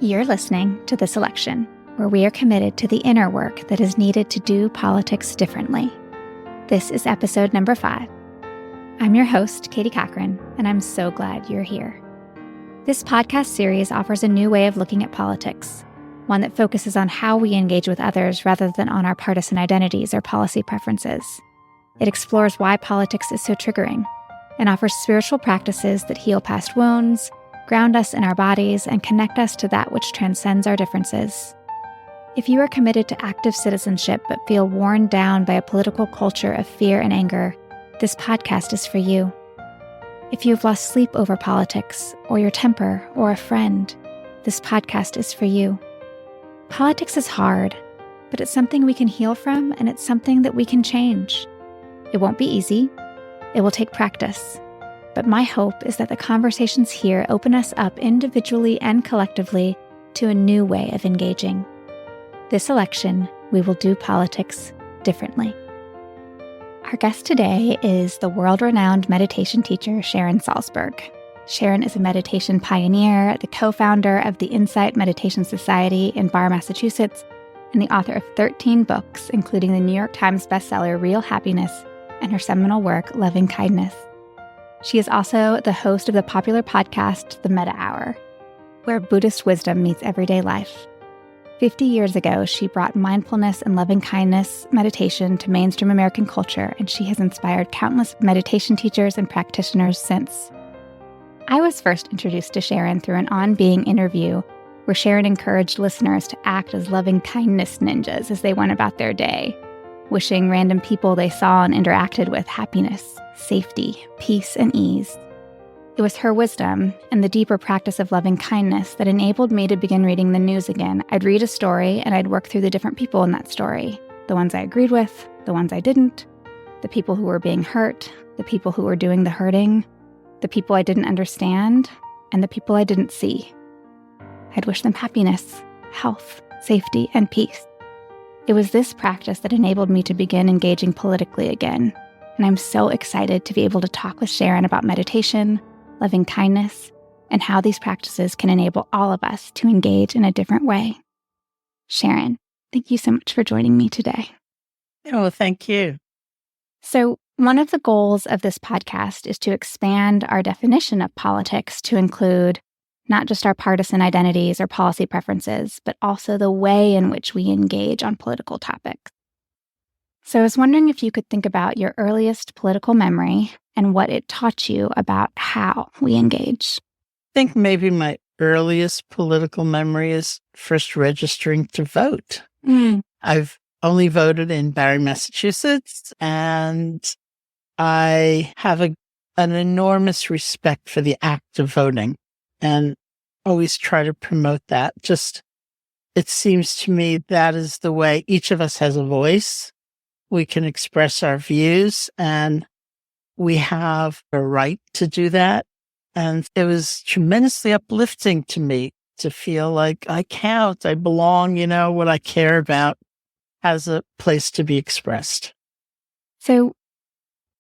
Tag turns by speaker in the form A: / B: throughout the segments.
A: You're listening to The Selection, where we are committed to the inner work that is needed to do politics differently. This is episode number 5. I'm your host, Katie Cochran, and I'm so glad you're here. This podcast series offers a new way of looking at politics, one that focuses on how we engage with others rather than on our partisan identities or policy preferences. It explores why politics is so triggering and offers spiritual practices that heal past wounds, ground us in our bodies, and connect us to that which transcends our differences. If you are committed to active citizenship but feel worn down by a political culture of fear and anger, this podcast is for you. If you've lost sleep over politics, or your temper, or a friend, this podcast is for you. Politics is hard, but it's something we can heal from, and it's something that we can change. It won't be easy. It will take practice. But my hope is that the conversations here open us up individually and collectively to a new way of engaging. This election, we will do politics differently. Our guest today is the world-renowned meditation teacher, Sharon Salzburg. Sharon is a meditation pioneer, the co-founder of the Insight Meditation Society in Barre, Massachusetts, and the author of 13 books, including the New York Times bestseller Real Happiness and her seminal work, LovingKindness. She is also the host of the popular podcast, The Metta Hour, where Buddhist wisdom meets everyday life. 50 years ago, she brought mindfulness and loving-kindness meditation to mainstream American culture, and she has inspired countless meditation teachers and practitioners since. I was first introduced to Sharon through an On Being interview where Sharon encouraged listeners to act as loving-kindness ninjas as they went about their day, wishing random people they saw and interacted with happiness, safety, peace, and ease. It was her wisdom and the deeper practice of loving kindness that enabled me to begin reading the news again. I'd read a story and I'd work through the different people in that story. The ones I agreed with, the ones I didn't, the people who were being hurt, the people who were doing the hurting, the people I didn't understand, and the people I didn't see. I'd wish them happiness, health, safety, and peace. It was this practice that enabled me to begin engaging politically again. And I'm so excited to be able to talk with Sharon about meditation, loving kindness, and how these practices can enable all of us to engage in a different way. Sharon, thank you so much for joining me today.
B: Oh, thank you.
A: So, one of the goals of this podcast is to expand our definition of politics to include not just our partisan identities or policy preferences, but also the way in which we engage on political topics. So I was wondering if you could think about your earliest political memory and what it taught you about how we engage.
B: I think maybe my earliest political memory is first registering to vote. I've only voted in Barre, Massachusetts, and I have an enormous respect for the act of voting and always try to promote that. Just, it seems to me that is the way each of us has a voice. We can express our views, and we have a right to do that. And it was tremendously uplifting to me to feel like I count, I belong, what I care about has a place to be expressed.
A: So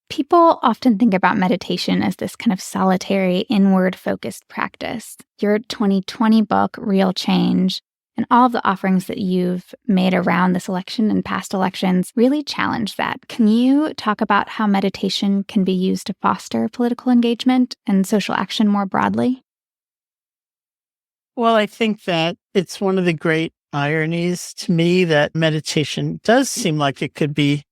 A: people often think about meditation as this kind of solitary, inward-focused practice. Your 2020 book, Real Change, and all of the offerings that you've made around this election and past elections really challenge that. Can you talk about how meditation can be used to foster political engagement and social action more broadly?
B: Well, I think that it's one of the great ironies to me that meditation does seem like it could be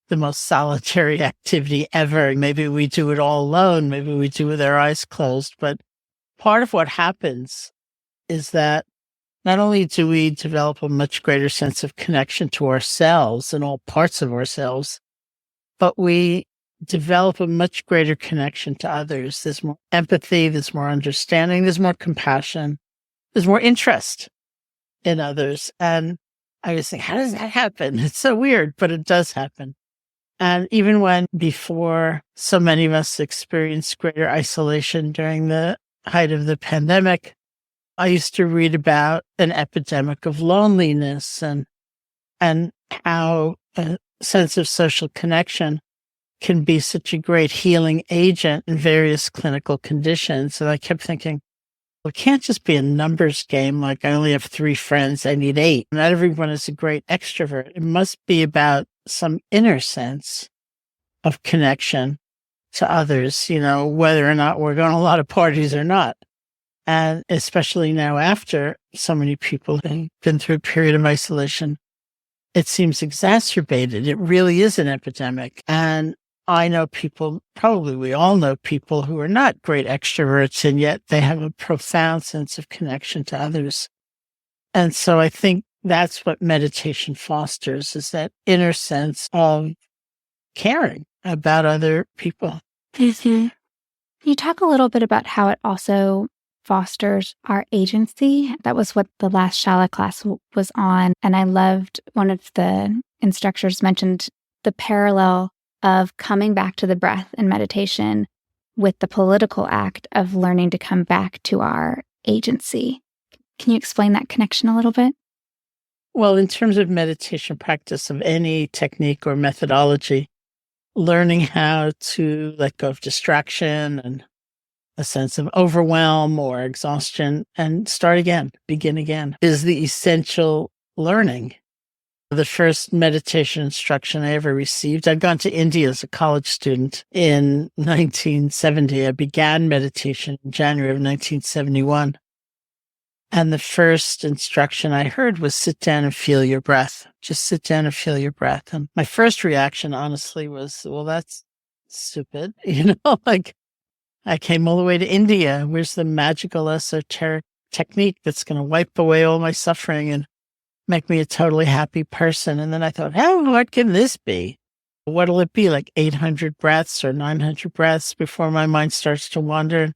B: the most solitary activity ever. Maybe we do it all alone. Maybe we do it with our eyes closed. But part of what happens is that not only do we develop a much greater sense of connection to ourselves and all parts of ourselves, but we develop a much greater connection to others. There's more empathy, there's more understanding, there's more compassion, there's more interest in others. And I was thinking, how does that happen? It's so weird, but it does happen. And even when before so many of us experienced greater isolation during the height of the pandemic, I used to read about an epidemic of loneliness and how a sense of social connection can be such a great healing agent in various clinical conditions. And I kept thinking, It can't just be a numbers game like I only have 3 friends, I need 8. Not everyone is a great extrovert. It must be about some inner sense of connection to others, whether or not we're going to a lot of parties or not. And especially now after so many people have been through a period of isolation, it seems exacerbated. It really is an epidemic. And I know people, probably we all know people who are not great extroverts, and yet they have a profound sense of connection to others. And so I think that's what meditation fosters, is that inner sense of caring about other people.
A: Mm-hmm. Can you talk a little bit about how it also fosters our agency? That was what the last Shala class was on. And I loved one of the instructors mentioned the parallel of coming back to the breath in meditation with the political act of learning to come back to our agency. Can you explain that connection a little bit?
B: Well, in terms of meditation practice of any technique or methodology, learning how to let go of distraction and a sense of overwhelm or exhaustion and start again, begin again, is the essential learning. The first meditation instruction I ever received, I'd gone to India as a college student in 1970. I began meditation in January of 1971. And the first instruction I heard was sit down and feel your breath. Just sit down and feel your breath. And my first reaction, honestly, was, well, that's stupid. Like I came all the way to India. Where's the magical esoteric technique that's going to wipe away all my suffering and make me a totally happy person? And then I thought, what can this be? What'll it be, like 800 breaths or 900 breaths before my mind starts to wander?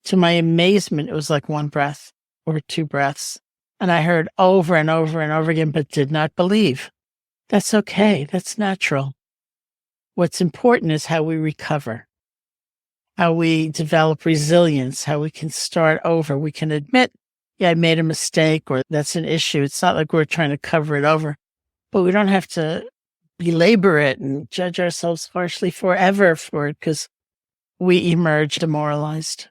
B: To my amazement, it was like 1 breath or 2 breaths. And I heard over and over and over again, but did not believe. That's okay. That's natural. What's important is how we recover, how we develop resilience, how we can start over. We can admit, I made a mistake or that's an issue. It's not like we're trying to cover it over, but we don't have to belabor it and judge ourselves harshly forever for it because we emerge demoralized.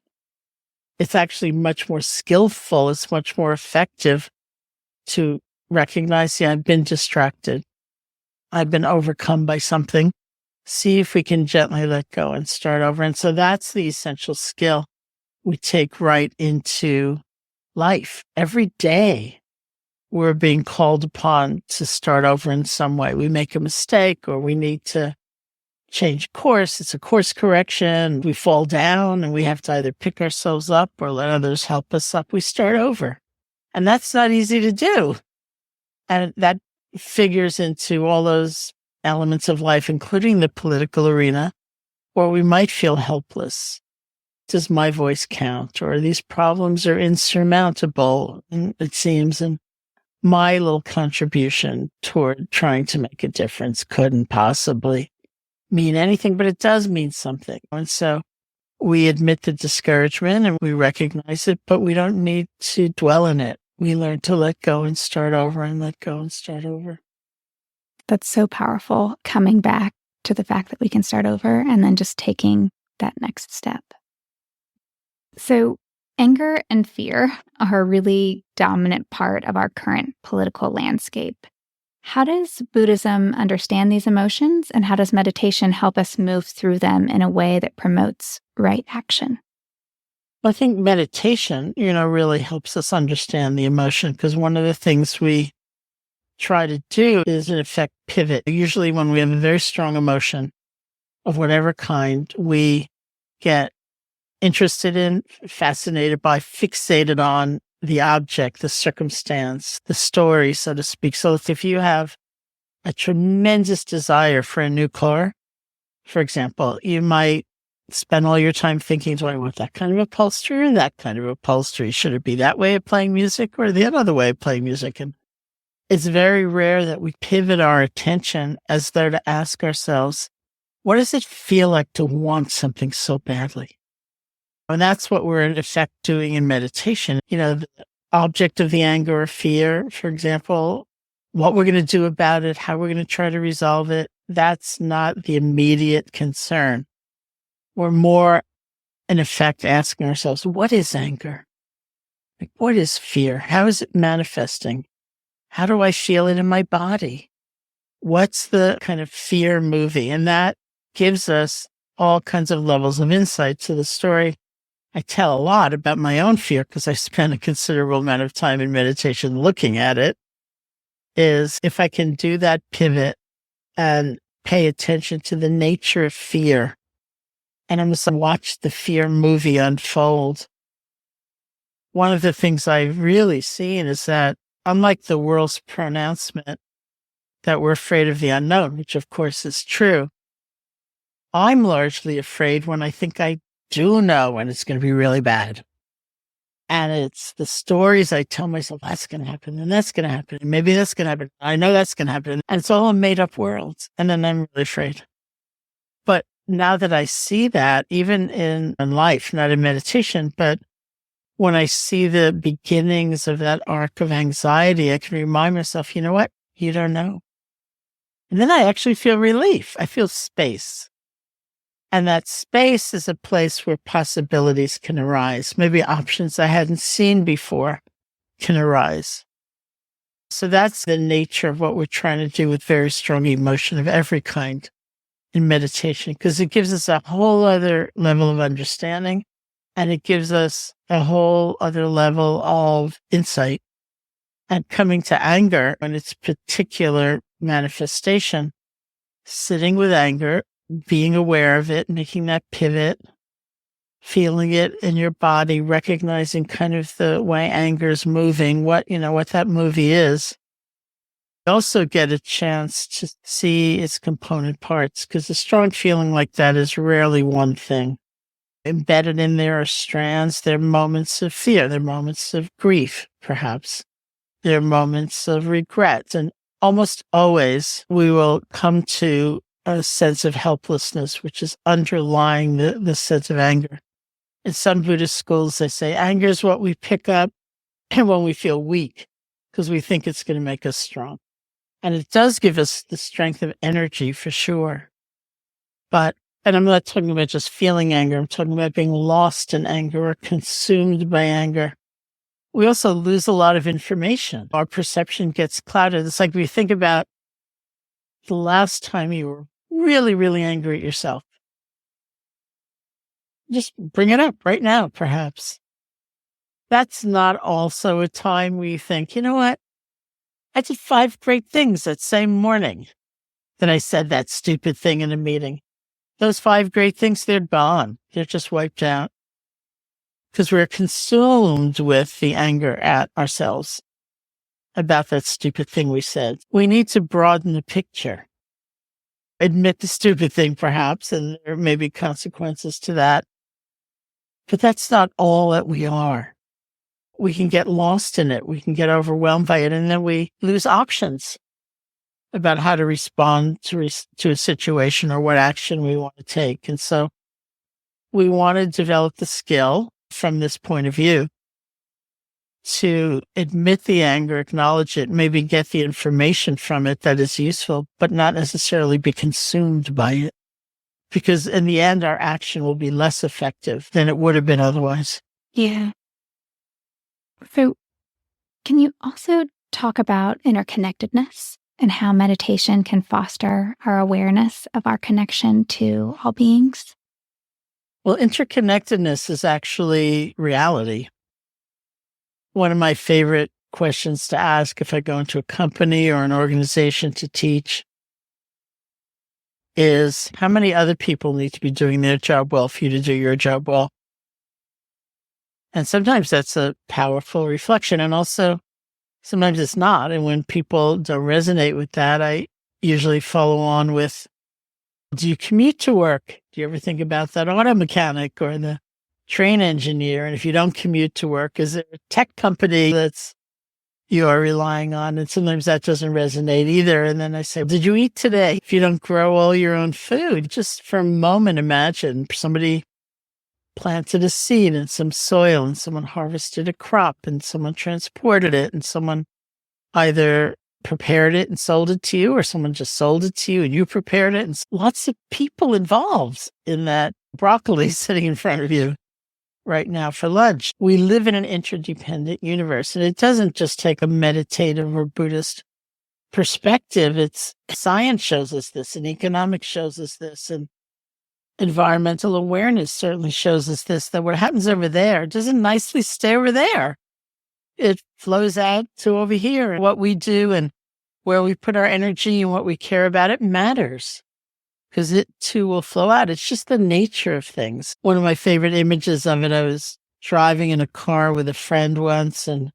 B: It's actually much more skillful. It's much more effective to recognize, I've been distracted. I've been overcome by something. See if we can gently let go and start over. And so that's the essential skill we take right into life. Every day, we're being called upon to start over in some way. We make a mistake or we need to change course. It's a course correction. We fall down and we have to either pick ourselves up or let others help us up. We start over. And that's not easy to do. And that figures into all those elements of life, including the political arena, where we might feel helpless. Does my voice count? Or these problems are insurmountable, it seems, and my little contribution toward trying to make a difference couldn't possibly mean anything, but it does mean something. And so we admit the discouragement and we recognize it, but we don't need to dwell in it. We learn to let go and start over and let go and start over.
A: That's so powerful, coming back to the fact that we can start over and then just taking that next step. So anger and fear are a really dominant part of our current political landscape. How does Buddhism understand these emotions, and how does meditation help us move through them in a way that promotes right action?
B: I think meditation, really helps us understand the emotion, because one of the things we try to do is, in effect, pivot. Usually when we have a very strong emotion of whatever kind, we get interested in, fascinated by, fixated on the object, the circumstance, the story, so to speak. So if you have a tremendous desire for a new car, for example, you might spend all your time thinking, do I want that kind of upholstery or that kind of upholstery? Should it be that way of playing music or the other way of playing music? And it's very rare that we pivot our attention as though to ask ourselves, what does it feel like to want something so badly? And that's what we're in effect doing in meditation. The object of the anger or fear, for example, what we're going to do about it, how we're going to try to resolve it, that's not the immediate concern. We're more, in effect, asking ourselves, what is anger? Like, what is fear? How is it manifesting? How do I feel it in my body? What's the kind of fear movie? And that gives us all kinds of levels of insight to the story. I tell a lot about my own fear because I spend a considerable amount of time in meditation looking at it, is if I can do that pivot and pay attention to the nature of fear, and I'm just watch the fear movie unfold. One of the things I've really seen is that, unlike the world's pronouncement that we're afraid of the unknown, which of course is true, I'm largely afraid when I think I do know when it's going to be really bad. And it's the stories I tell myself, that's going to happen, and that's going to happen, and maybe that's going to happen. I know that's going to happen. And it's all a made up world. And then I'm really afraid. But now that I see that, even in life, not in meditation, but when I see the beginnings of that arc of anxiety, I can remind myself, you know what? You don't know. And then I actually feel relief. I feel space. And that space is a place where possibilities can arise. Maybe options I hadn't seen before can arise. So that's the nature of what we're trying to do with very strong emotion of every kind in meditation, because it gives us a whole other level of understanding, and it gives us a whole other level of insight. And coming to anger and its particular manifestation, sitting with anger, being aware of it, making that pivot, feeling it in your body, recognizing kind of the way anger is moving, what that movie is. You also get a chance to see its component parts, because a strong feeling like that is rarely one thing. Embedded in there are strands. There are moments of fear. There are moments of grief, perhaps. There are moments of regret. And almost always we will come to a sense of helplessness, which is underlying the sense of anger. In some Buddhist schools, they say anger is what we pick up when we feel weak, because we think it's going to make us strong. And it does give us the strength of energy for sure. And I'm not talking about just feeling anger. I'm talking about being lost in anger or consumed by anger. We also lose a lot of information. Our perception gets clouded. It's like we think about the last time you were really, really angry at yourself. Just bring it up right now, perhaps. That's not also a time where you think, you know what? I did 5 great things that same morning that I said that stupid thing in a meeting. Those 5 great things, they're gone. They're just wiped out. Because we're consumed with the anger at ourselves about that stupid thing we said. We need to broaden the picture. Admit the stupid thing, perhaps, and there may be consequences to that. But that's not all that we are. We can get lost in it. We can get overwhelmed by it, and then we lose options about how to respond to a situation or what action we want to take. And so we want to develop the skill from this point of view to admit the anger, acknowledge it, maybe get the information from it that is useful, but not necessarily be consumed by it. Because in the end, our action will be less effective than it would have been otherwise.
A: Yeah. So can you also talk about interconnectedness and how meditation can foster our awareness of our connection to all beings?
B: Well, interconnectedness is actually reality. One of my favorite questions to ask if I go into a company or an organization to teach is, how many other people need to be doing their job well for you to do your job well? And sometimes that's a powerful reflection. And also, sometimes it's not. And when people don't resonate with that, I usually follow on with, do you commute to work? Do you ever think about that auto mechanic or the train engineer? And if you don't commute to work, is there a tech company that's you are relying on? And sometimes that doesn't resonate either. And then I say, did you eat today? If you don't grow all your own food, just for a moment, imagine somebody planted a seed in some soil and someone harvested a crop and someone transported it and someone either prepared it and sold it to you, or someone just sold it to you and you prepared it. And lots of people involved in that broccoli sitting in front of you. right now for lunch. We live in an interdependent universe, and it doesn't just take a meditative or Buddhist perspective. It's science shows us this, and economics shows us this, and environmental awareness certainly shows us this, that what happens over there doesn't nicely stay over there. It flows out to over here. What we do and where we put our energy and what we care about, it matters because it too will flow out. It's just the nature of things. One of my favorite images of it, I was driving in a car with a friend once, and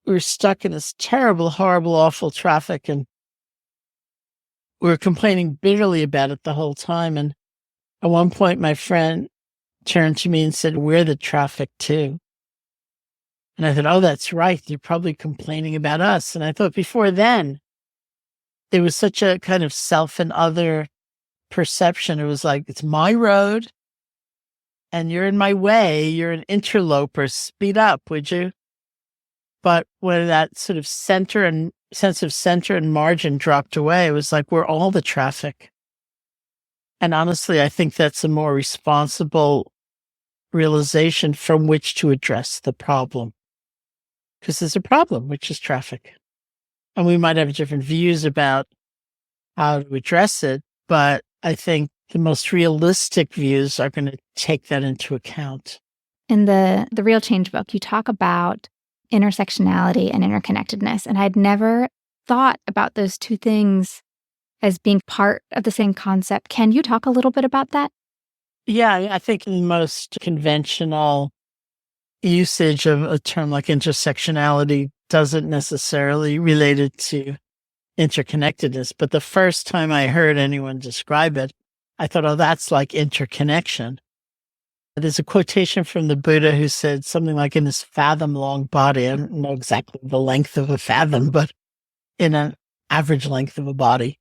B: we were stuck in this terrible, horrible, awful traffic, and we were complaining bitterly about it the whole time. And at one point, my friend turned to me and said, "We're the traffic too." And I thought, oh, that's right. They're probably complaining about us. And I thought before then, there was such a kind of self and other perception. It was like, it's my road and you're in my way. You're an interloper. Speed up, would you? But when that sort of sense of center and margin dropped away, it was like, we're all the traffic. And honestly, I think that's a more responsible realization from which to address the problem. Because there's a problem, which is traffic. And we might have different views about how to address it, but I think the most realistic views are going to take that into account.
A: In the Real Change book, you talk about intersectionality and interconnectedness, and I'd never thought about those two things as being part of the same concept. Can you talk a little bit about that?
B: Yeah, I think the most conventional usage of a term like intersectionality doesn't necessarily relate it to interconnectedness. But the first time I heard anyone describe it, I thought, oh, that's like interconnection. There's a quotation from the Buddha who said something like, in this fathom-long body, I don't know exactly the length of a fathom, but in an average length of a body,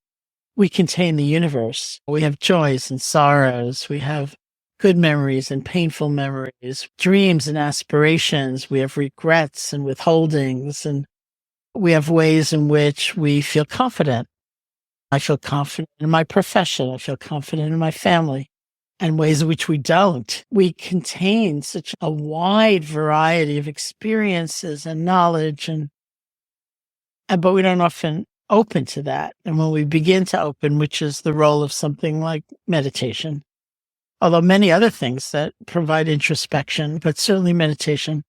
B: we contain the universe. We have joys and sorrows. We have good memories and painful memories, dreams and aspirations. We have regrets and withholdings, and we have ways in which we feel confident. I feel confident in my profession. I feel confident in my family, and ways in which we don't. We contain such a wide variety of experiences and knowledge, but we don't often open to that. And when we begin to open, which is the role of something like meditation, although many other things that provide introspection, but certainly meditation,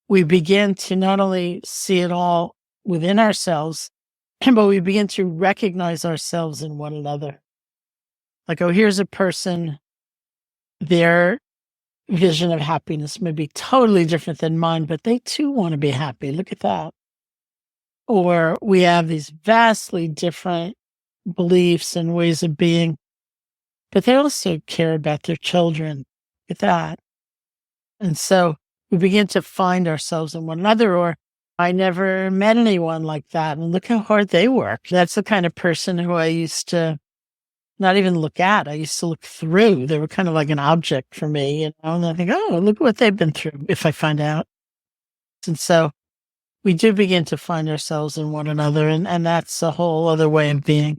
B: we begin to not only see it all within ourselves, but we begin to recognize ourselves in one another. Like, oh, here's a person, their vision of happiness may be totally different than mine, but they too want to be happy. Look at that. Or we have these vastly different beliefs and ways of being, but they also care about their children. Look at that. And so we begin to find ourselves in one another. Or I never met anyone like that, and look how hard they work. That's the kind of person who I used to not even look at. I used to look through. They were kind of like an object for me, and I think, oh, look what they've been through, if I find out. And so we do begin to find ourselves in one another, and that's a whole other way of being.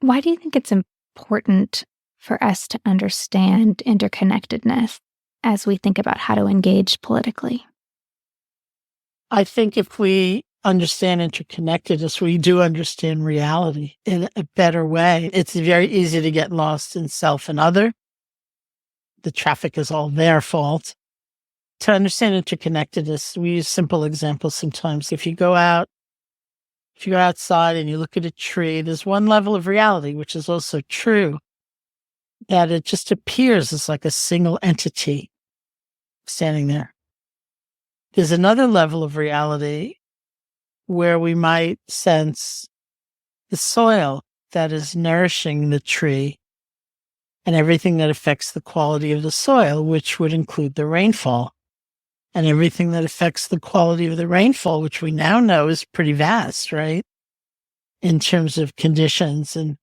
A: Why do you think it's important for us to understand interconnectedness as we think about how to engage politically?
B: I think if we understand interconnectedness, we do understand reality in a better way. It's very easy to get lost in self and other. The traffic is all their fault. To understand interconnectedness, we use simple examples sometimes. If you go outside and you look at a tree, there's one level of reality, which is also true, that it just appears as like a single entity standing there. There's another level of reality where we might sense the soil that is nourishing the tree and everything that affects the quality of the soil, which would include the rainfall, and everything that affects the quality of the rainfall, which we now know is pretty vast, right? In terms of conditions. And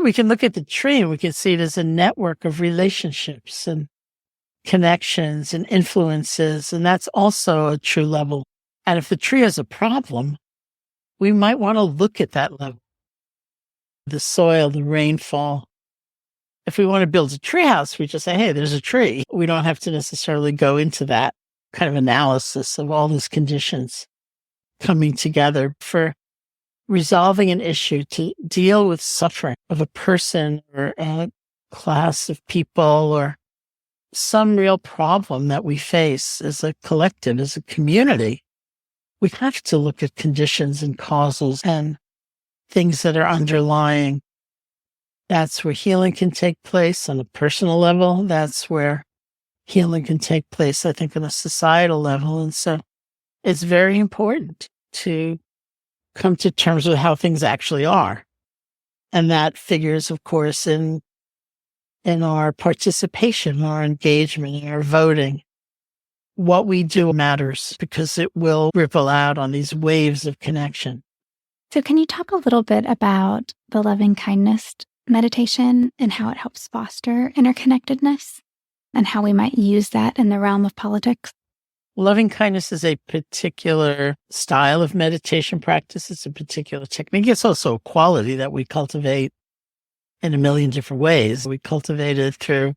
B: we can look at the tree and we can see it as a network of relationships and connections and influences. And that's also a true level. And if the tree has a problem, we might want to look at that level. The soil, the rainfall, If we want to build a tree house, we just say, hey, there's a tree. We don't have to necessarily go into that kind of analysis of all these conditions coming together for resolving an issue to deal with suffering of a person or a class of people or some real problem that we face as a collective, as a community. We have to look at conditions and causes and things that are underlying. That's where healing can take place on a personal level. That's where healing can take place, I think, on a societal level. And so it's very important to come to terms with how things actually are. And that figures, of course, in our participation, our engagement, in our voting. What we do matters because it will ripple out on these waves of connection.
A: So can you talk a little bit about the loving kindness meditation and how it helps foster interconnectedness and how we might use that in the realm of politics?
B: Loving kindness is a particular style of meditation practice. It's a particular technique. It's also a quality that we cultivate in a million different ways. We cultivate it through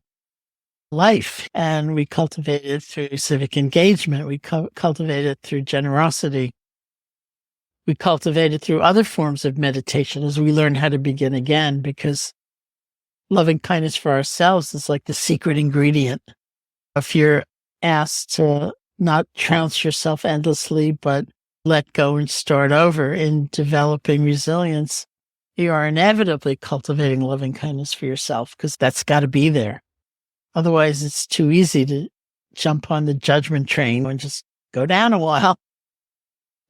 B: life, and we cultivate it through civic engagement. We cultivate it through generosity. We cultivate it through other forms of meditation as we learn how to begin again, because loving kindness for ourselves is like the secret ingredient. If you're asked to not trounce yourself endlessly, but let go and start over in developing resilience, you are inevitably cultivating loving kindness for yourself, because that's got to be there. Otherwise, it's too easy to jump on the judgment train and just go down a while.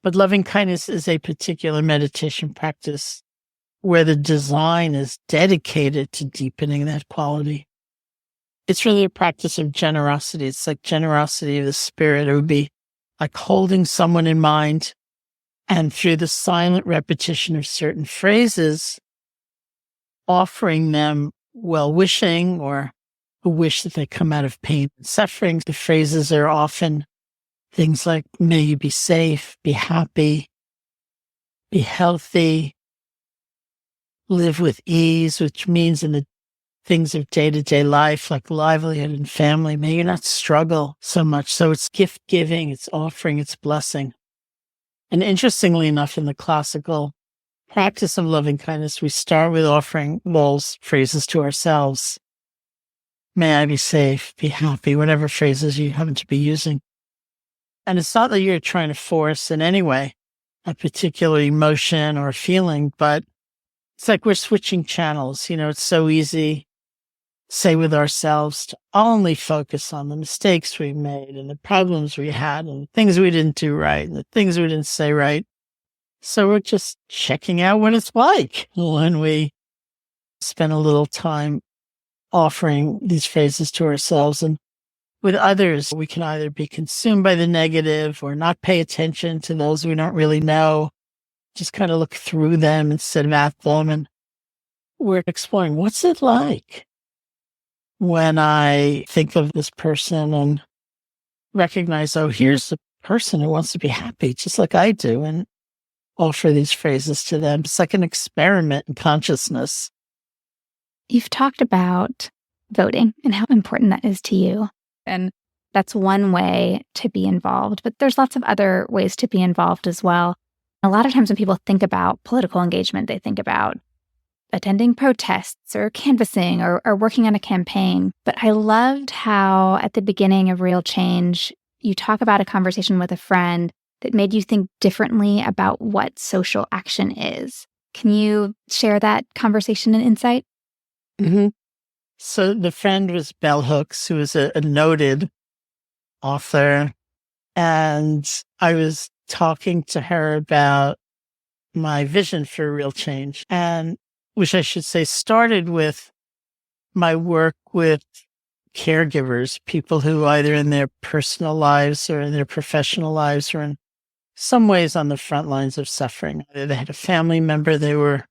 B: But loving kindness is a particular meditation practice where the design is dedicated to deepening that quality. It's really a practice of generosity. It's like generosity of the spirit. It would be like holding someone in mind, and through the silent repetition of certain phrases, offering them well-wishing or a wish that they come out of pain and suffering. The phrases are often things like, may you be safe, be happy, be healthy, live with ease, which means in the things of day-to-day life, like livelihood and family, may you not struggle so much. So it's gift giving, it's offering, it's blessing. And interestingly enough, in the classical practice of loving kindness, we start with offering those phrases to ourselves. May I be safe, be happy, whatever phrases you happen to be using. And it's not that you're trying to force in any way a particular emotion or feeling, but it's like we're switching channels. You know, it's so easy, say with ourselves, to only focus on the mistakes we made and the problems we had and the things we didn't do right and the things we didn't say right. So we're just checking out what it's like when we spend a little time offering these phrases to ourselves. And with others, we can either be consumed by the negative or not pay attention to those we don't really know, just kind of look through them instead of at them. And we're exploring, what's it like when I think of this person and recognize, oh, here's a person who wants to be happy, just like I do, and offer these phrases to them. It's like an experiment in consciousness.
A: You've talked about voting and how important that is to you. And that's one way to be involved, but there's lots of other ways to be involved as well. A lot of times when people think about political engagement, they think about attending protests or canvassing or working on a campaign. But I loved how at the beginning of Real Change, you talk about a conversation with a friend that made you think differently about what social action is. Can you share that conversation and insight?
B: Mm-hmm. So the friend was Bell Hooks, who was a noted author. And I was talking to her about my vision for Real Change, and which I should say started with my work with caregivers, people who either in their personal lives or in their professional lives or in some ways on the front lines of suffering. Either they had a family member they were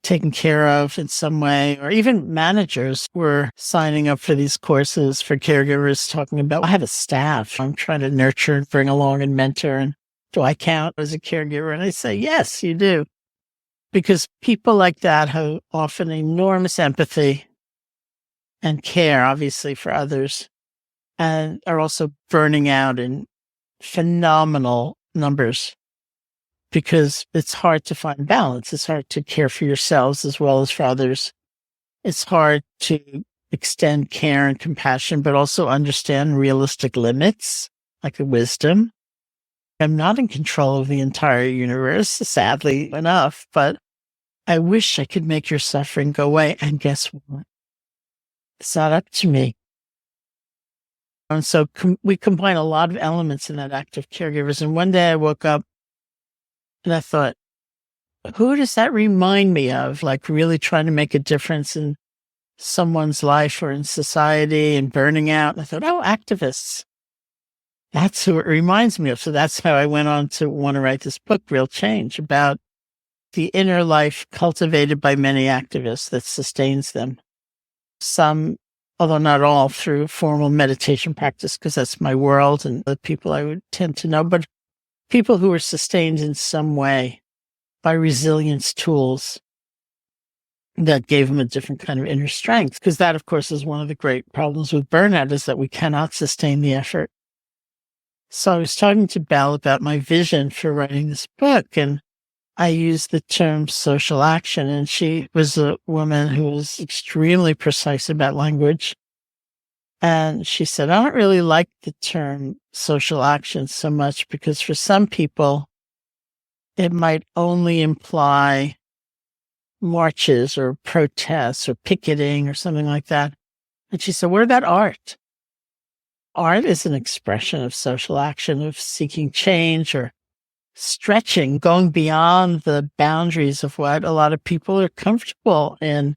B: taken care of in some way, or even managers were signing up for these courses for caregivers, talking about, I have a staff I'm trying to nurture and bring along and mentor. And do I count as a caregiver? And I say, yes, you do. Because people like that have often enormous empathy. and care, obviously, for others, and are also burning out in phenomenal numbers because it's hard to find balance. It's hard to care for yourselves as well as for others. It's hard to extend care and compassion, but also understand realistic limits, like the wisdom. I'm not in control of the entire universe, sadly enough, but I wish I could make your suffering go away. And guess what? It's not up to me. And so we combine a lot of elements in that act of caregivers. And one day I woke up and I thought, who does that remind me of? Like really trying to make a difference in someone's life or in society and burning out. And I thought, oh, activists. That's who it reminds me of. So that's how I went on to want to write this book, Real Change, about the inner life cultivated by many activists that sustains them. Some, although not all, through formal meditation practice, because that's my world and the people I would tend to know, but people who are sustained in some way by resilience tools that gave them a different kind of inner strength. Because that, of course, is one of the great problems with burnout, is that we cannot sustain the effort. So I was talking to Belle about my vision for writing this book, and I used the term social action, and she was a woman who was extremely precise about language. And she said, I don't really like the term social action so much because for some people, it might only imply marches or protests or picketing or something like that. And she said, what about art? Art is an expression of social action, of seeking change or stretching, going beyond the boundaries of what a lot of people are comfortable in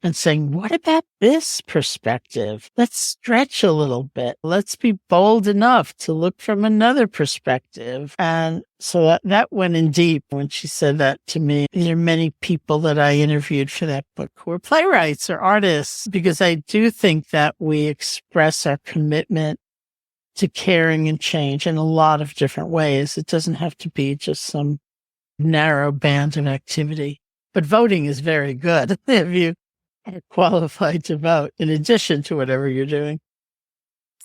B: and saying, what about this perspective? Let's stretch a little bit. Let's be bold enough to look from another perspective. And so that went in deep when she said that to me. There are many people that I interviewed for that book who are playwrights or artists, because I do think that we express our commitment to caring and change in a lot of different ways. It doesn't have to be just some narrow band of activity. But voting is very good if you are qualified to vote, in addition to whatever you're doing.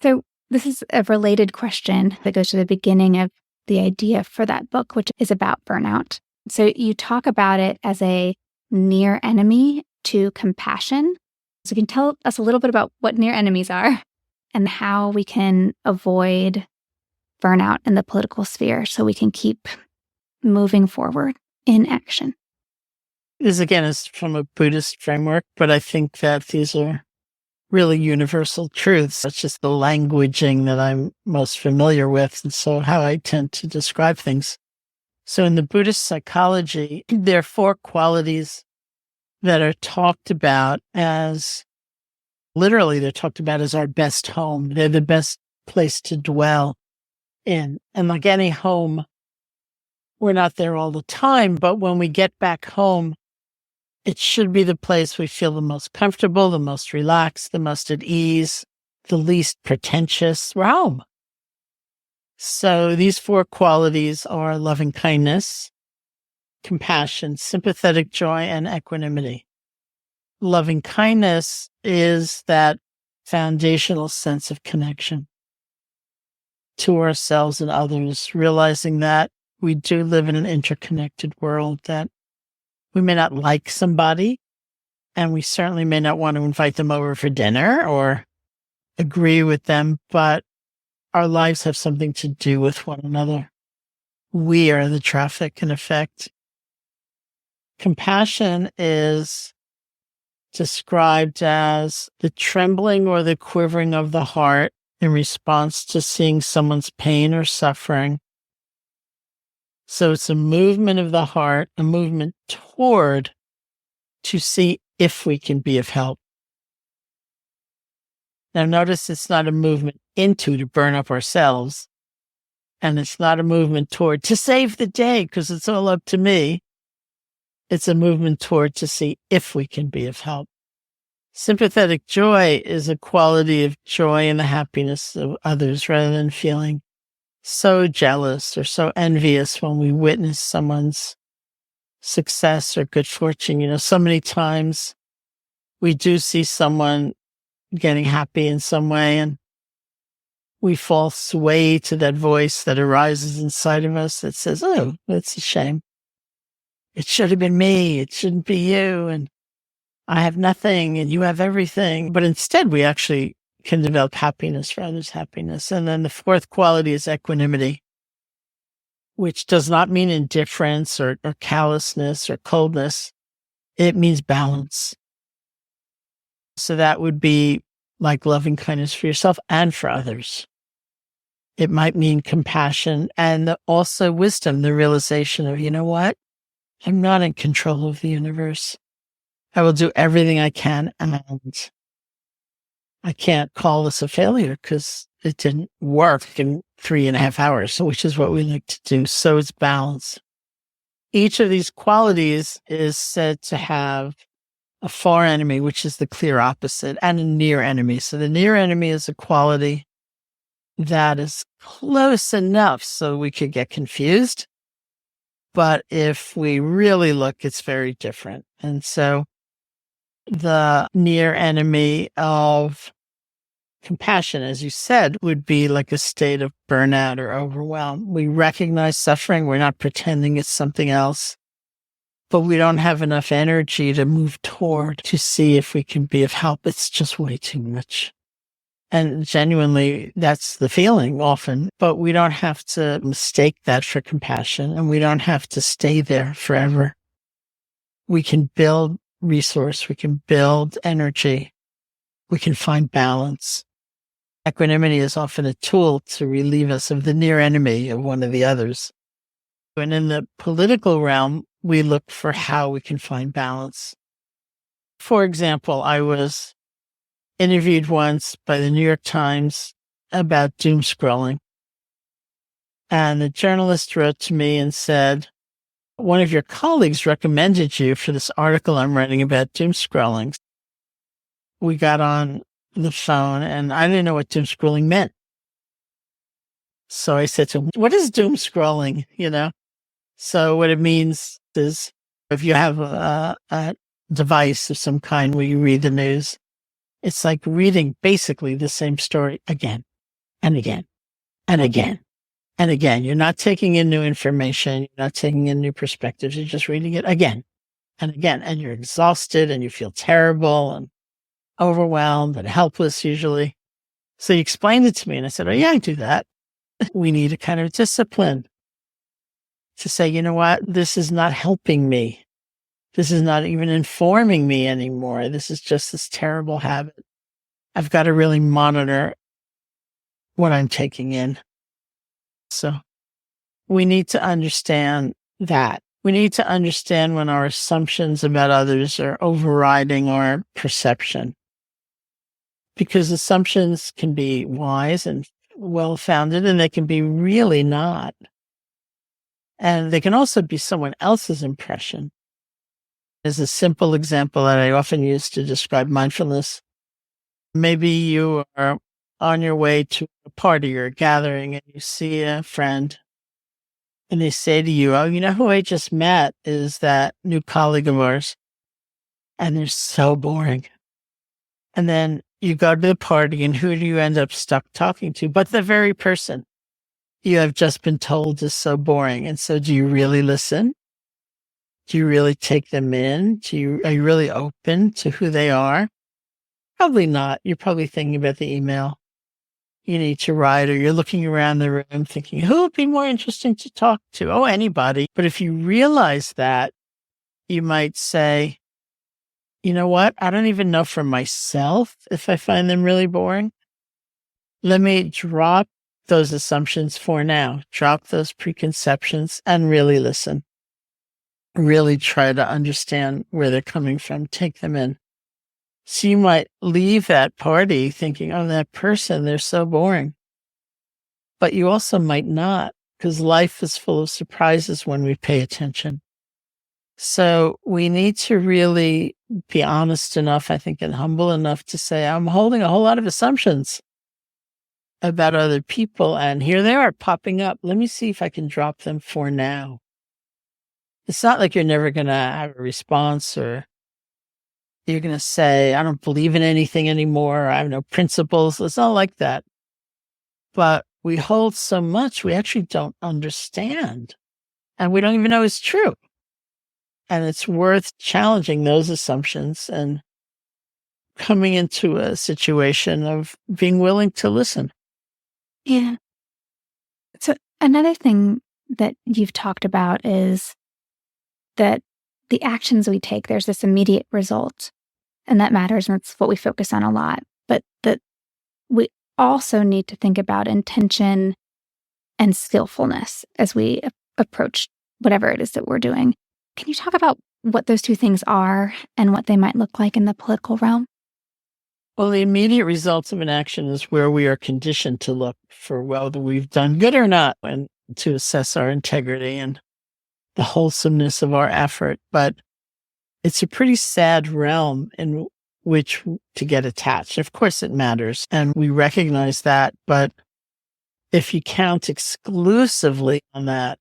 A: So this is a related question that goes to the beginning of the idea for that book, which is about burnout. So you talk about it as a near enemy to compassion. So can you tell us a little bit about what near enemies are and how we can avoid burnout in the political sphere so we can keep moving forward in action?
B: This, again, is from a Buddhist framework, but I think that these are really universal truths. It's just the languaging that I'm most familiar with, and so how I tend to describe things. So in the Buddhist psychology, there are 4 qualities that are talked about as, literally, they're talked about as our best home. They're the best place to dwell in. And like any home, we're not there all the time, but when we get back home, it should be the place we feel the most comfortable, the most relaxed, the most at ease, the least pretentious. We're home. So these 4 qualities are loving kindness, compassion, sympathetic joy, and equanimity. Loving kindness is that foundational sense of connection to ourselves and others, realizing that we do live in an interconnected world, that we may not like somebody, and we certainly may not want to invite them over for dinner or agree with them, but our lives have something to do with one another. We are the traffic, in effect. Compassion is described as the trembling or the quivering of the heart in response to seeing someone's pain or suffering. So it's a movement of the heart, a movement toward, to see if we can be of help. Now notice it's not a movement into to burn up ourselves. And it's not a movement toward to save the day because it's all up to me. It's a movement toward to see if we can be of help. Sympathetic joy is a quality of joy in the happiness of others rather than feeling so jealous or so envious when we witness someone's success or good fortune. So many times we do see someone getting happy in some way, and we fall sway to that voice that arises inside of us that says, oh, that's a shame. It should have been me. It shouldn't be you. And I have nothing and you have everything. But instead, we actually can develop happiness for others' happiness. And then the fourth quality is equanimity, which does not mean indifference or callousness or coldness. It means balance. So that would be like loving kindness for yourself and for others. It might mean compassion and also wisdom, the realization of, you know what? I'm not in control of the universe. I will do everything I can, and I can't call this a failure because it didn't work in 3.5 hours, which is what we like to do. So it's balance. Each of these qualities is said to have a far enemy, which is the clear opposite, and a near enemy. So the near enemy is a quality that is close enough so we could get confused. But if we really look, it's very different. And so the near enemy of compassion, as you said, would be like a state of burnout or overwhelm. We recognize suffering. We're not pretending it's something else, but we don't have enough energy to move toward to see if we can be of help. It's just way too much. And genuinely, that's the feeling often, but we don't have to mistake that for compassion, and we don't have to stay there forever. We can build resource. We can build energy. We can find balance. Equanimity is often a tool to relieve us of the near enemy of one of the others. And in the political realm, we look for how we can find balance. For example, I was interviewed once by the New York Times about doom scrolling. And the journalist wrote to me and said, one of your colleagues recommended you for this article I'm writing about doom scrolling. We got on the phone and I didn't know what doom scrolling meant. So I said to him, what is doom scrolling? So what it means is if you have a device of some kind where you read the news, it's like reading basically the same story again and again and again and again. You're not taking in new information. You're not taking in new perspectives. You're just reading it again and again. And you're exhausted and you feel terrible and overwhelmed and helpless usually. So he explained it to me and I said, oh yeah, I do that. We need a kind of discipline to say, you know what? This is not helping me. This is not even informing me anymore. This is just this terrible habit. I've got to really monitor what I'm taking in. So we need to understand that. We need to understand when our assumptions about others are overriding our perception. Because assumptions can be wise and well-founded, and they can be really not. And they can also be someone else's impression. As a simple example that I often use to describe mindfulness, maybe you are on your way to a party or a gathering and you see a friend and they say to you, oh, you know who I just met is that new colleague of ours. And they're so boring. And then you go to the party and who do you end up stuck talking to? But the very person you have just been told is so boring. And so do you really listen? Do you really take them in? Are you really open to who they are? Probably not. You're probably thinking about the email you need to write, or you're looking around the room thinking, who would be more interesting to talk to? Oh, anybody. But if you realize that, you might say, you know what? I don't even know for myself if I find them really boring. Let me drop those assumptions for now, drop those preconceptions and really listen. Really try to understand where they're coming from, take them in. So you might leave that party thinking, oh, that person, they're so boring. But you also might not, because life is full of surprises when we pay attention. So we need to really be honest enough, I think, and humble enough to say, I'm holding a whole lot of assumptions about other people, and here they are popping up. Let me see if I can drop them for now. It's not like you're never going to have a response or You're going to say, I don't believe in anything anymore. I have no principles. It's not like that. But we hold so much we actually don't understand. And we don't even know it's true. And it's worth challenging those assumptions and coming into a situation of being willing to listen.
A: Yeah. So another thing that you've talked about is that the actions we take, there's this immediate result, and that matters, and that's what we focus on a lot. But that we also need to think about intention and skillfulness as we approach whatever it is that we're doing. Can you talk about what those two things are and what they might look like in the political realm?
B: Well, the immediate results of an action is where we are conditioned to look for whether we've done good or not, and to assess our integrity and the wholesomeness of our effort. But it's a pretty sad realm in which to get attached. Of course, it matters, and we recognize that. But if you count exclusively on that,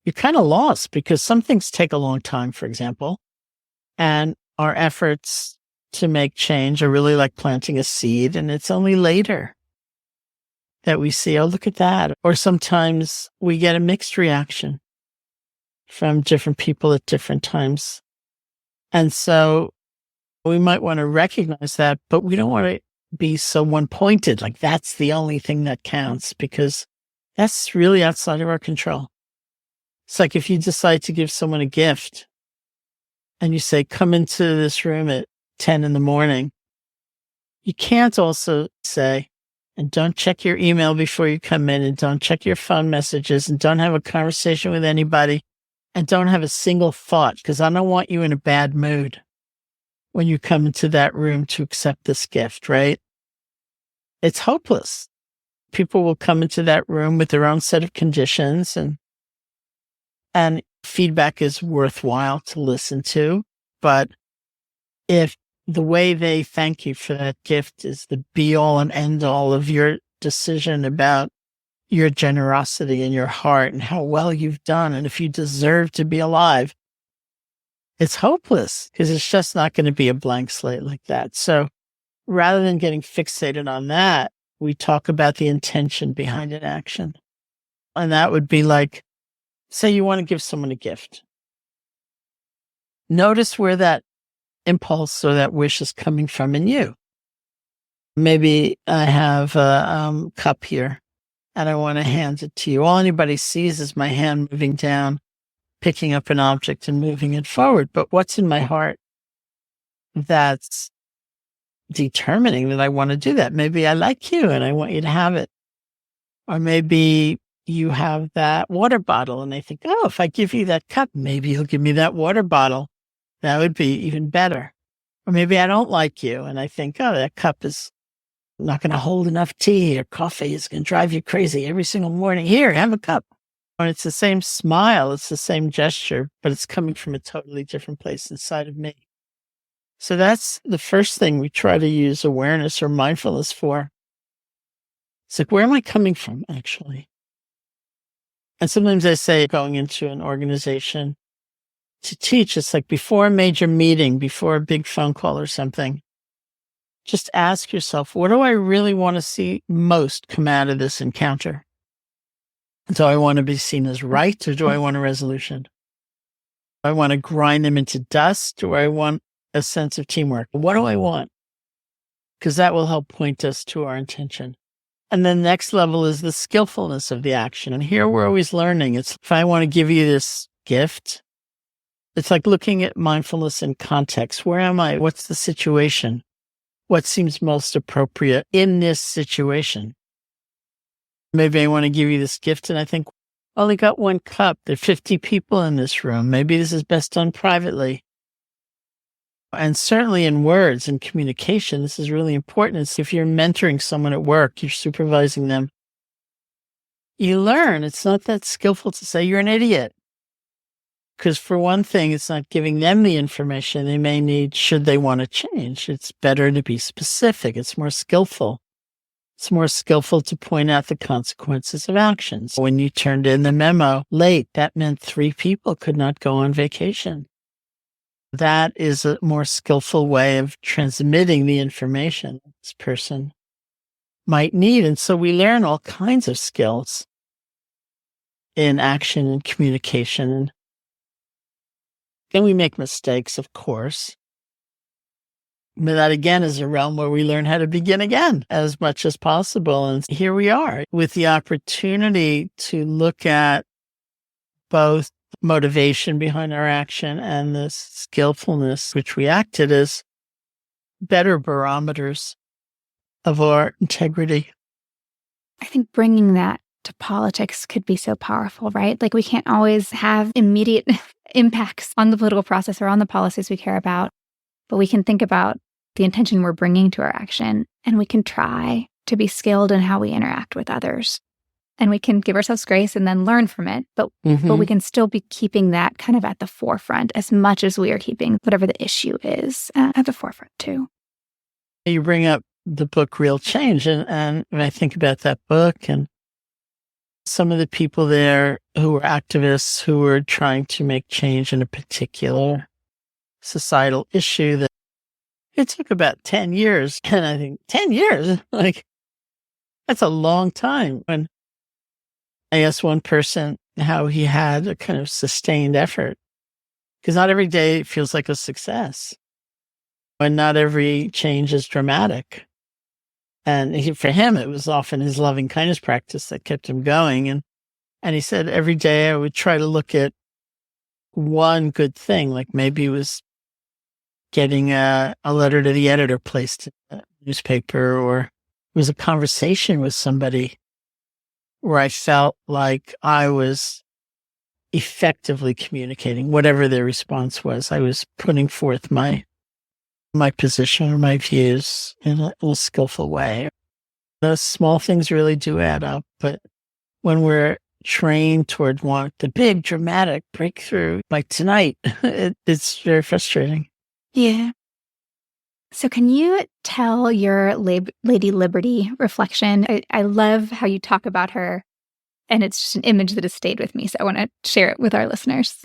B: you're kind of lost, because some things take a long time, for example, and our efforts to make change are really like planting a seed, and it's only later that we see, oh, look at that. Or sometimes we get a mixed reaction from different people at different times. And so we might want to recognize that, but we don't want to be so one-pointed, like that's the only thing that counts, because that's really outside of our control. It's like if you decide to give someone a gift and you say, come into this room at 10 in the morning, you can't also say, and don't check your email before you come in, and don't check your phone messages, and don't have a conversation with anybody, and don't have a single thought, because I don't want you in a bad mood when you come into that room to accept this gift, right? It's hopeless. People will come into that room with their own set of conditions, and feedback is worthwhile to listen to. But if the way they thank you for that gift is the be all and end all of your decision about your generosity and your heart and how well you've done, and if you deserve to be alive, it's hopeless, because it's just not going to be a blank slate like that. So rather than getting fixated on that, we talk about the intention behind an action. And that would be like, say you want to give someone a gift. Notice where that impulse or that wish is coming from in you. Maybe I have a cup here and I want to hand it to you. All anybody sees is my hand moving down, picking up an object and moving it forward. But what's in my heart that's determining that I want to do that? Maybe I like you and I want you to have it. Or maybe you have that water bottle and I think, oh, if I give you that cup, maybe you'll give me that water bottle. That would be even better. Or maybe I don't like you and I think, oh, that cup is not going to hold enough tea or coffee. It's going to drive you crazy every single morning. Here, have a cup. And it's the same smile. It's the same gesture, but it's coming from a totally different place inside of me. So that's the first thing we try to use awareness or mindfulness for. It's like, where am I coming from, actually? And sometimes I say, going into an organization to teach, it's like before a major meeting, before a big phone call or something, just ask yourself, what do I really want to see most come out of this encounter? Do I want to be seen as right, or do I want a resolution? Do I want to grind them into dust, or do I want a sense of teamwork? What do I want? Because that will help point us to our intention. And then the next level is the skillfulness of the action. And here we're always learning. It's if I want to give you this gift, it's like looking at mindfulness in context. Where am I? What's the situation? What seems most appropriate in this situation? Maybe I want to give you this gift and I think, I only got one cup. There are 50 people in this room. Maybe this is best done privately. And certainly in words and communication, this is really important. It's if you're mentoring someone at work, you're supervising them, you learn it's not that skillful to say you're an idiot. Because for one thing, it's not giving them the information they may need should they want to change. It's better to be specific. It's more skillful. It's more skillful to point out the consequences of actions. When you turned in the memo late, that meant 3 people could not go on vacation. That is a more skillful way of transmitting the information this person might need. And so we learn all kinds of skills in action and communication. And then we make mistakes, of course. But that again is a realm where we learn how to begin again as much as possible. And here we are with the opportunity to look at both motivation behind our action and the skillfulness which we acted as better barometers of our integrity.
A: I think bringing that to politics could be so powerful, right? Like we can't always have immediate impacts on the political process or on the policies we care about, but we can think about the intention we're bringing to our action, and we can try to be skilled in how we interact with others. And we can give ourselves grace and then learn from it, but we can still be keeping that kind of at the forefront as much as we are keeping whatever the issue is at the forefront too.
B: You bring up the book Real Change, and when I think about that book and some of the people there who were activists who were trying to make change in a particular societal issue, that it took about 10 years. And I think 10 years, like, that's a long time. When I asked one person how he had a kind of sustained effort, because not every day feels like a success, and not every change is dramatic. And for him, it was often his LovingKindness practice that kept him going. And he said every day I would try to look at one good thing, like maybe it was getting a letter to the editor placed in a newspaper, or it was a conversation with somebody where I felt like I was effectively communicating whatever their response was. I was putting forth my position or my views in a skillful way. Those small things really do add up, but when we're trained toward the big dramatic breakthrough, like tonight, it's very frustrating.
A: Yeah. So can you tell your Lady Liberty reflection? I love how you talk about her, and it's just an image that has stayed with me. So I want to share it with our listeners.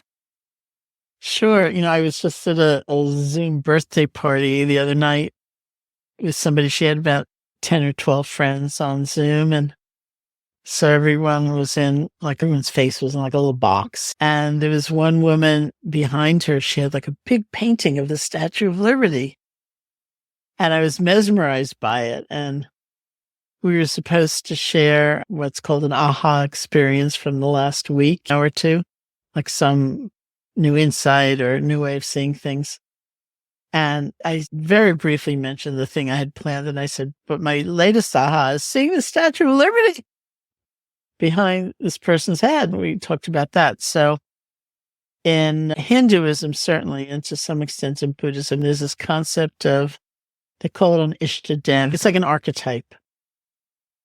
B: Sure. I was just at a Zoom birthday party the other night with somebody. She had about 10 or 12 friends on Zoom. And so everyone's face was in like a little box. And there was one woman behind her. She had like a big painting of the Statue of Liberty. And I was mesmerized by it. And we were supposed to share what's called an aha experience from the last week or two, like some new insight or new way of seeing things. And I very briefly mentioned the thing I had planned. And I said, but my latest aha is seeing the Statue of Liberty behind this person's head. We talked about that. So in Hinduism, certainly, and to some extent in Buddhism, there's this concept of, they call it an Ishtadam. It's like an archetype.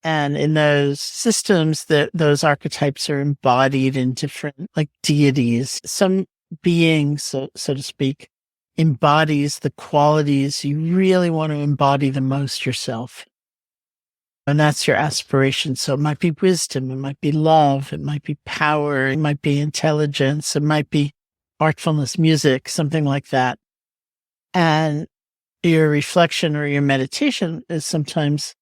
B: And in those systems, those archetypes are embodied in different, like, deities. Some being, so to speak, embodies the qualities you really want to embody the most yourself. And that's your aspiration. So it might be wisdom, it might be love, it might be power, it might be intelligence, it might be artfulness, music, something like that. And your reflection or your meditation is sometimes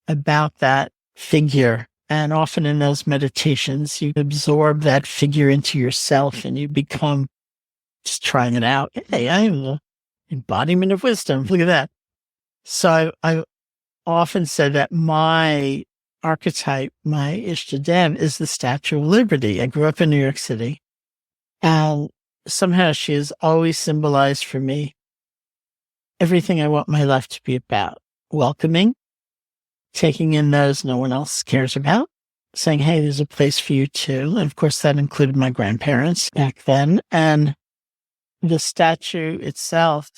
B: about that figure. And often in those meditations, you absorb that figure into yourself and you become just trying it out. Hey, I am the embodiment of wisdom. Look at that. So I often said that my archetype, my Ishtadam, is the Statue of Liberty. I grew up in New York City, and somehow she has always symbolized for me everything I want my life to be about. Welcoming, taking in those no one else cares about, saying, hey, there's a place for you too. And of course, that included my grandparents back then. And the statue itself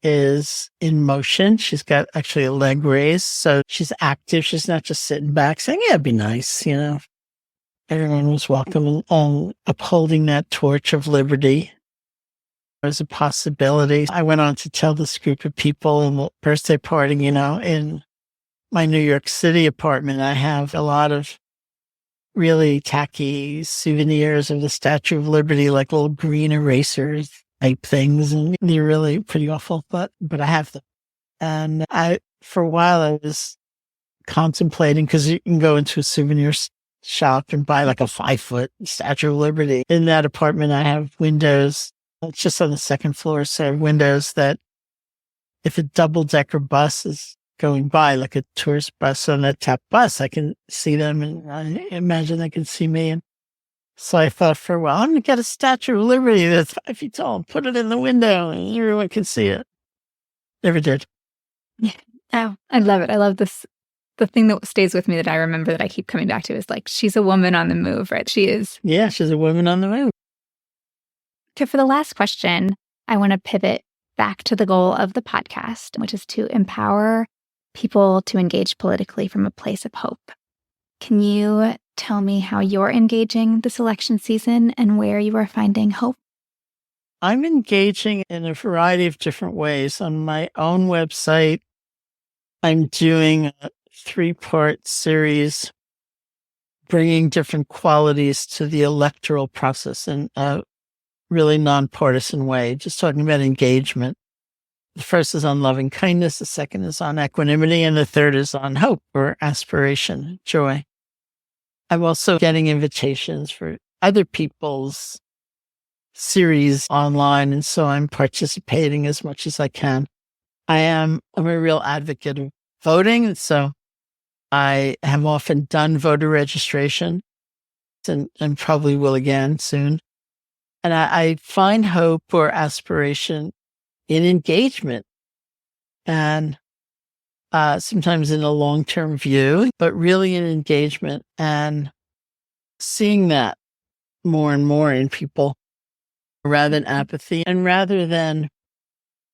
B: is in motion. She's got actually a leg raised. So she's active. She's not just sitting back saying, yeah, it'd be nice. Everyone was welcome and upholding that torch of liberty. There's a possibility. I went on to tell this group of people in the birthday party, in my New York City apartment, I have a lot of really tacky souvenirs of the Statue of Liberty, like little green erasers type things, and they're really pretty awful, but I have them. And for a while, I was contemplating, because you can go into a souvenir shop and buy like a 5-foot Statue of Liberty. In that apartment, I have windows. It's just on the second floor, so I have windows that if a double-decker bus is going by, like a tourist bus on that top bus, I can see them, and I imagine they can see me. And so I thought for a while, I'm going to get a Statue of Liberty that's 5 feet tall and put it in the window and everyone can see it. Never did.
A: Yeah. Oh, I love it. I love this. The thing that stays with me that I remember that I keep coming back to is like, she's a woman on the move, right? She is.
B: Yeah, she's a woman on the move.
A: Okay, for the last question, I want to pivot back to the goal of the podcast, which is to empower people to engage politically from a place of hope. Can you tell me how you're engaging this election season and where you are finding hope?
B: I'm engaging in a variety of different ways. On my own website, I'm doing a 3-part series bringing different qualities to the electoral process in a really nonpartisan way, just talking about engagement. The first is on LovingKindness, the second is on equanimity, and the third is on hope or aspiration, joy. I'm also getting invitations for other people's series online, and so I'm participating as much as I can. I'm a real advocate of voting, and so I have often done voter registration and probably will again soon. And I find hope or aspiration in engagement, and sometimes in a long-term view, but really in engagement and seeing that more and more in people rather than apathy and rather than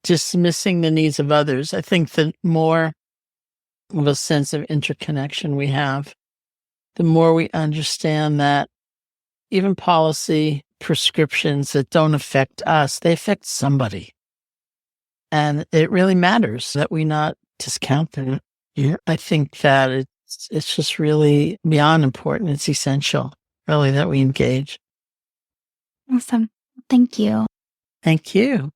B: dismissing the needs of others. I think the more of a sense of interconnection we have, the more we understand that even policy prescriptions that don't affect us, they affect somebody. And it really matters that we not discount them. Yeah. I think that it's just really beyond important. It's essential, really, that we engage.
A: Awesome. Thank you.
B: Thank you.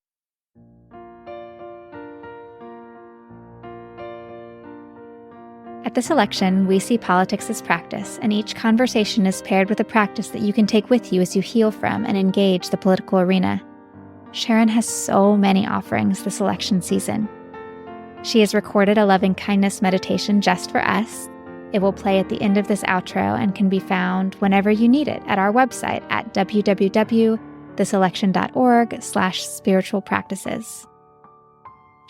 A: At this election, we see politics as practice, and each conversation is paired with a practice that you can take with you as you heal from and engage the political arena. Sharon has so many offerings this election season. She has recorded a loving-kindness meditation just for us. It will play at the end of this outro and can be found whenever you need it at our website at www.thiselection.org/spiritual practices.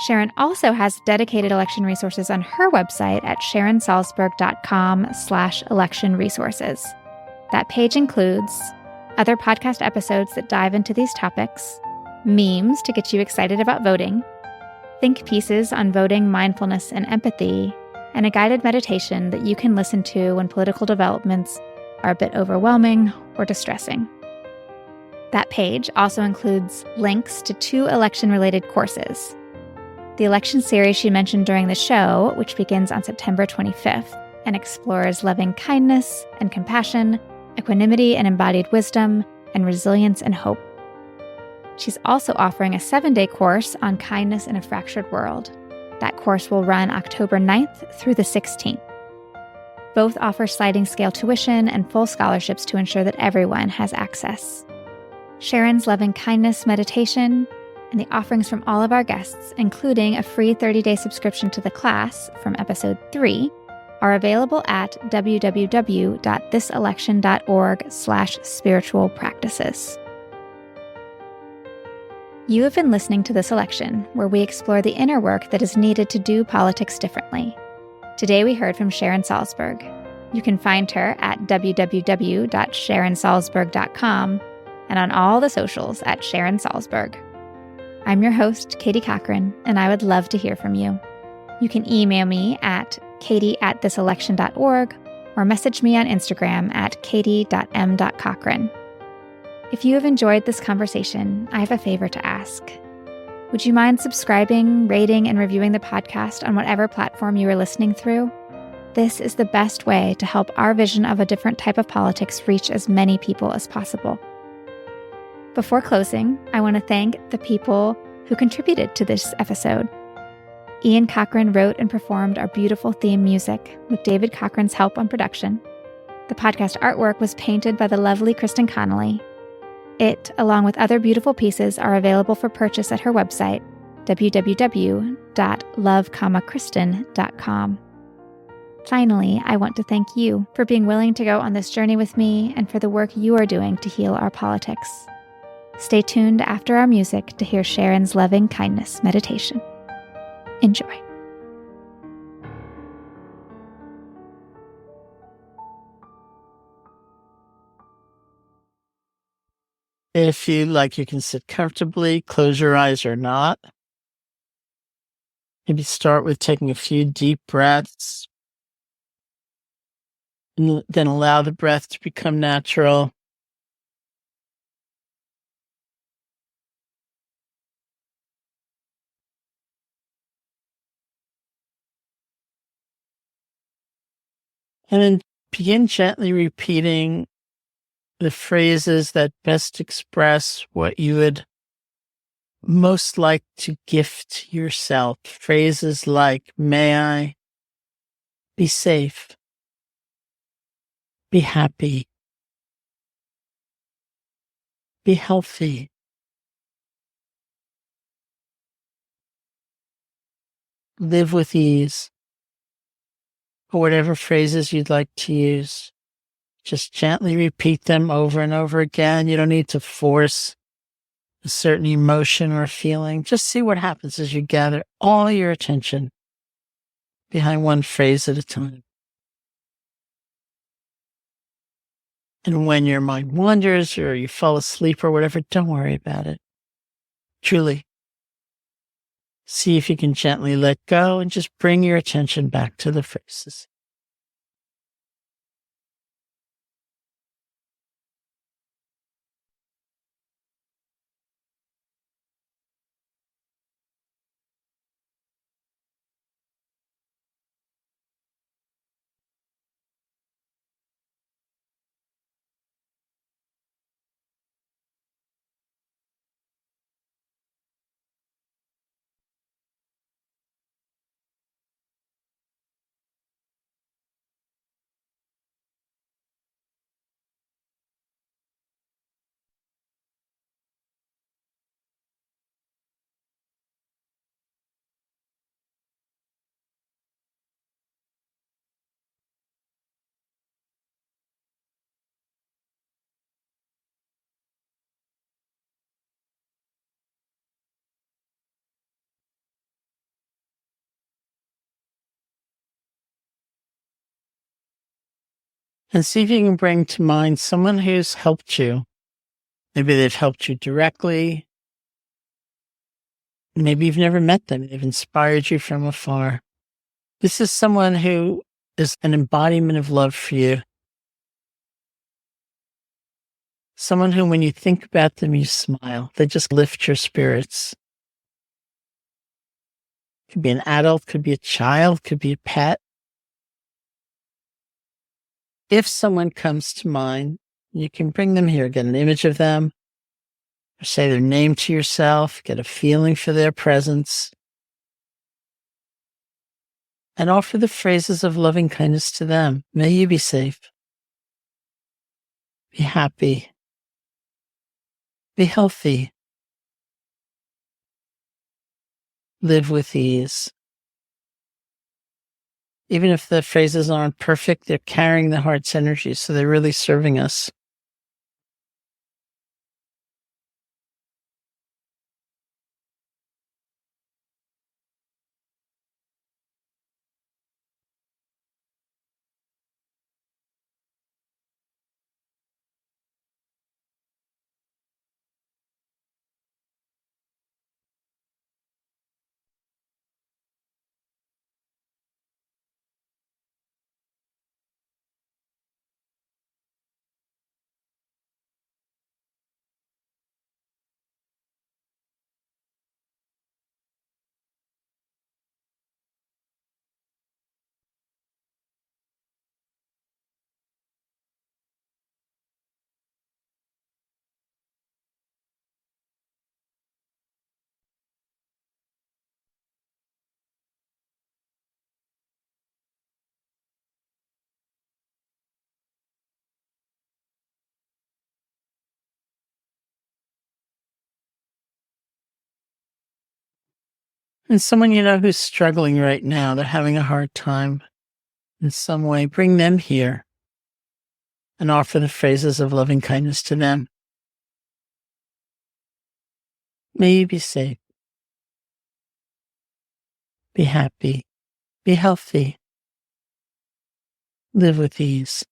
A: Sharon also has dedicated election resources on her website at sharonsalzburg.com/election resources. That page includes other podcast episodes that dive into these topics, memes to get you excited about voting, think pieces on voting, mindfulness, and empathy, and a guided meditation that you can listen to when political developments are a bit overwhelming or distressing. That page also includes links to 2 election-related courses. The election series she mentioned during the show, which begins on September 25th and explores loving kindness and compassion, equanimity and embodied wisdom, and resilience and hope. She's also offering a 7-day course on kindness in a fractured world. That course will run October 9th through the 16th. Both offer sliding scale tuition and full scholarships to ensure that everyone has access. Sharon's loving kindness meditation and the offerings from all of our guests, including a free 30-day subscription to the class from episode 3, are available at www.thiselection.org/spiritual practices. You have been listening to This Election, where we explore the inner work that is needed to do politics differently. Today we heard from Sharon Salzburg. You can find her at www.sharonsalzburg.com and on all the socials at Sharon Salzburg. I'm your host, Katie Cochran, and I would love to hear from you. You can email me at katie@thiselection.org or message me on Instagram at katie.m.cochran. If you have enjoyed this conversation, I have a favor to ask. Would you mind subscribing, rating, and reviewing the podcast on whatever platform you are listening through? This is the best way to help our vision of a different type of politics reach as many people as possible. Before closing, I want to thank the people who contributed to this episode. Ian Cochran wrote and performed our beautiful theme music with David Cochran's help on production. The podcast artwork was painted by the lovely Kristen Connolly. It, along with other beautiful pieces, are available for purchase at her website, www.love-kristen.com. Finally, I want to thank you for being willing to go on this journey with me and for the work you are doing to heal our politics. Stay tuned after our music to hear Sharon's loving kindness meditation. Enjoy.
B: If you like, you can sit comfortably, close your eyes or not. Maybe start with taking a few deep breaths, and then allow the breath to become natural. And then begin gently repeating the phrases that best express what you would most like to gift yourself. Phrases like, may I be safe, be happy, be healthy, live with ease, or whatever phrases you'd like to use. Just gently repeat them over and over again. You don't need to force a certain emotion or feeling. Just see what happens as you gather all your attention behind one phrase at a time. And when your mind wanders or you fall asleep or whatever, don't worry about it. Truly, see if you can gently let go and just bring your attention back to the phrases. And see if you can bring to mind someone who's helped you. Maybe they've helped you directly. Maybe you've never met them. They've inspired you from afar. This is someone who is an embodiment of love for you. Someone who, when you think about them, you smile. They just lift your spirits. Could be an adult, could be a child, could be a pet. If someone comes to mind, you can bring them here, get an image of them, or say their name to yourself, get a feeling for their presence, and offer the phrases of loving kindness to them. May you be safe, be happy, be healthy, live with ease. Even if the phrases aren't perfect, they're carrying the heart's energy, so they're really serving us. And someone you know who's struggling right now, they're having a hard time in some way, bring them here and offer the phrases of loving kindness to them. May you be safe, be happy, be healthy, live with ease.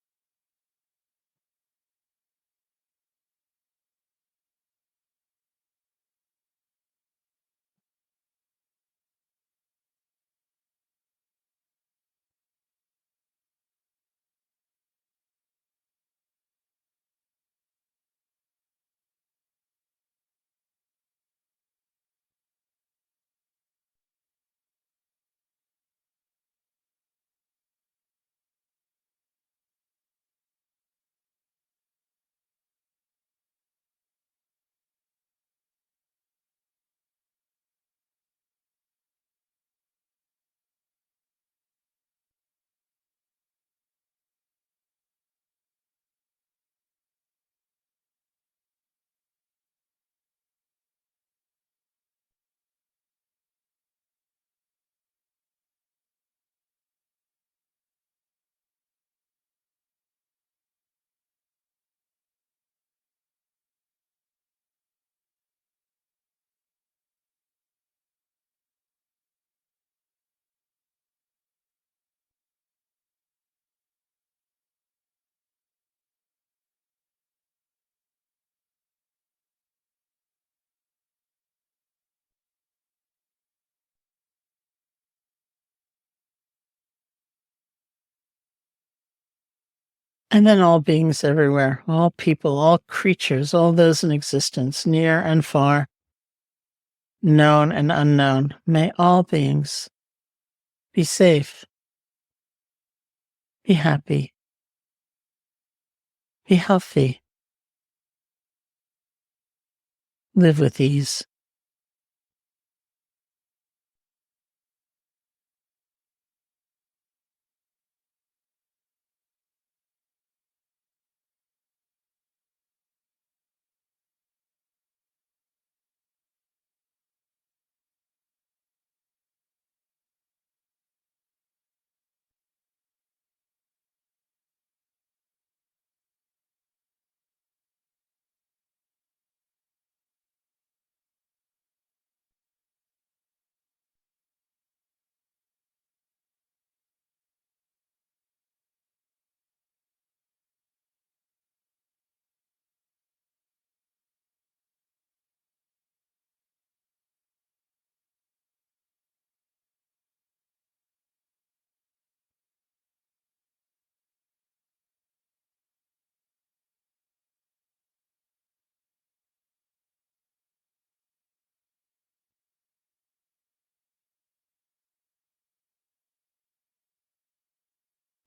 B: And then all beings everywhere, all people, all creatures, all those in existence, near and far, known and unknown, may all beings be safe, be happy, be healthy, live with ease.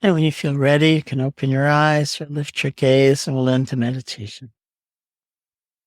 B: And when you feel ready, you can open your eyes or lift your gaze and we'll end the meditation.